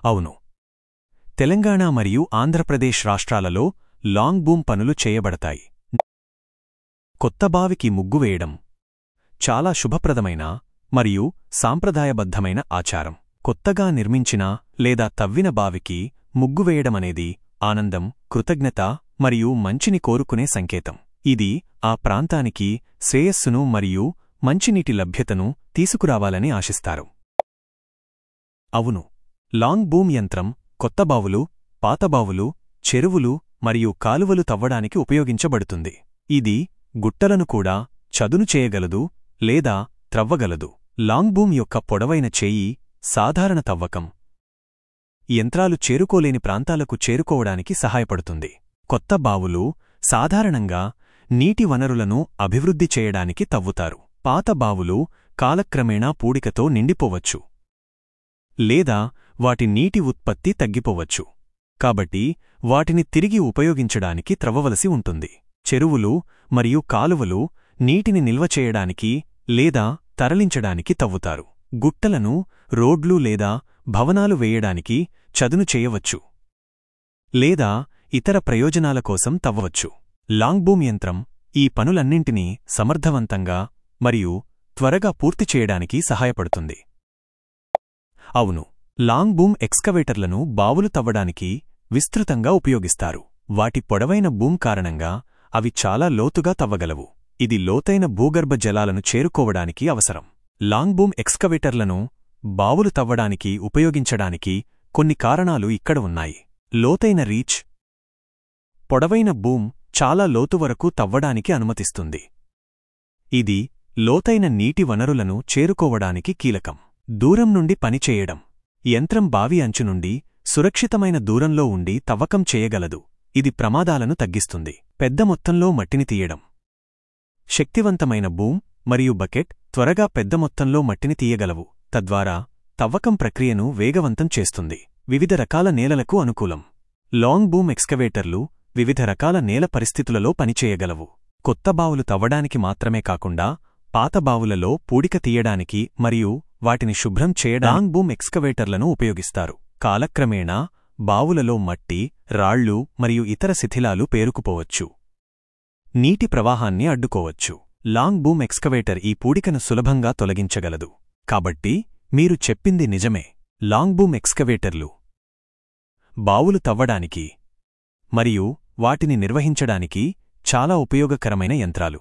అవును, తెలంగాణ మరియు ఆంధ్రప్రదేశ్ రాష్ట్రాలలో లాంగ్ బూమ్ పనులు చేయబడతాయి. కొత్త బావికి ముగ్గు వేయడం చాలా శుభప్రదమైన మరియు సాంప్రదాయబద్ధమైన ఆచారం. కొత్తగా నిర్మించిన లేదా తవ్విన బావికి ముగ్గు వేయడమనేది ఆనందం, కృతజ్ఞత మరియు మంచిని కోరుకునే సంకేతం. ఇది ఆ ప్రాంతానికి శ్రేయస్సును మరియు మంచినీటి లభ్యతను తీసుకురావాలని ఆశిస్తారు. అవును, లాంగ్ బూమ్ యంత్రం కొత్త బావులు, పాత బావులు, చెరువులు మరియు కాలువలు తవ్వడానికి ఉపయోగించబడుతుంది. ఇది గుట్టలను కూడా చదును చేయగలదు లేదా త్రవ్వగలదు. లాంగ్ బూమ్ యొక్క పొడవైన చేయి సాధారణ తవ్వకం యంత్రాలు చేరుకోలేని ప్రాంతాలకు చేరుకోవడానికి సహాయపడుతుంది. కొత్త బావులు సాధారణంగా నీటి వనరులను అభివృద్ధి చేయడానికి తవ్వుతారు. పాత బావులు కాలక్రమేణా పూడికతో నిండిపోవచ్చు లేదా వాటి నీటి ఉత్పత్తి తగ్గిపోవచ్చు, కాబట్టి వాటిని తిరిగి ఉపయోగించడానికి త్రవ్వవలసి ఉంటుంది. చెరువులు మరియు కాలువలు నీటిని నిల్వ చేయడానికి లేదా తరలించడానికి తవ్వుతారు. గుట్టలను రోడ్లు లేదా భవనాలు వేయడానికి చదును చేయవచ్చు లేదా ఇతర ప్రయోజనాల కోసం తవ్వవచ్చు. లాంగ్ బూమ్ యంత్రం ఈ పనులన్నింటినీ సమర్థవంతంగా మరియు త్వరగా పూర్తి చేయడానికి సహాయపడుతుంది. అవును, లాంగ్ బూమ్ ఎక్స్కవేటర్లను బావులు తవ్వడానికి విస్తృతంగా ఉపయోగిస్తారు. వాటి పొడవైన బూమ్ కారణంగా అవి చాలా లోతుగా తవ్వగలవు. ఇది లోతైన భూగర్భ జలాలను చేరుకోవడానికి అవసరం. లాంగ్ బూమ్ ఎక్స్కవేటర్లను బావులు తవ్వడానికి ఉపయోగించడానికి కొన్ని కారణాలు ఇక్కడ ఉన్నాయి. లోతైన రీచ్ పొడవైన బూమ్ చాలా లోతు వరకు తవ్వడానికి అనుమతిస్తుంది. ఇది లోతైన నీటి వనరులను చేరుకోవడానికి కీలకం. దూరం నుండి పనిచేయడం యంత్రం బావి అంచు నుండి సురక్షితమైన దూరంలో ఉండి తవ్వకం చేయగలదు. ఇది ప్రమాదాలను తగ్గిస్తుంది. పెద్ద మొత్తంలో మట్టిని తీయడం శక్తివంతమైన బూమ్ మరియు బకెట్ త్వరగా పెద్ద మొత్తంలో మట్టిని తీయగలవు, తద్వారా తవ్వకం ప్రక్రియను వేగవంతం చేస్తుంది. వివిధ రకాల నేలలకు అనుకూలం లాంగ్ బూమ్ ఎక్స్కవేటర్లు వివిధ రకాల నేల పరిస్థితులలో పనిచేయగలవు. కొత్త బావులు తవ్వడానికి మాత్రమే కాకుండా పాత బావులలో పూడిక తీయడానికి మరియు వాటిని శుభ్రం చేయడానికి లాంగ్ బూమ్ ఎక్స్కవేటర్లను ఉపయోగిస్తారు. కాలక్రమేణా బావులలో మట్టి, రాళ్లు మరియు ఇతర శిథిలాలు పేరుకుపోవచ్చు. నీటి ప్రవాహాన్ని అడ్డుకోవచ్చు. లాంగ్ బూమ్ ఎక్స్కవేటర్ ఈ పూడికను సులభంగా తొలగించగలదు. కాబట్టి మీరు చెప్పింది నిజమే, లాంగ్ బూమ్ ఎక్స్కవేటర్లు బావులు తవ్వడానికి మరియు వాటిని నిర్వహించడానికి చాలా ఉపయోగకరమైన యంత్రాలు.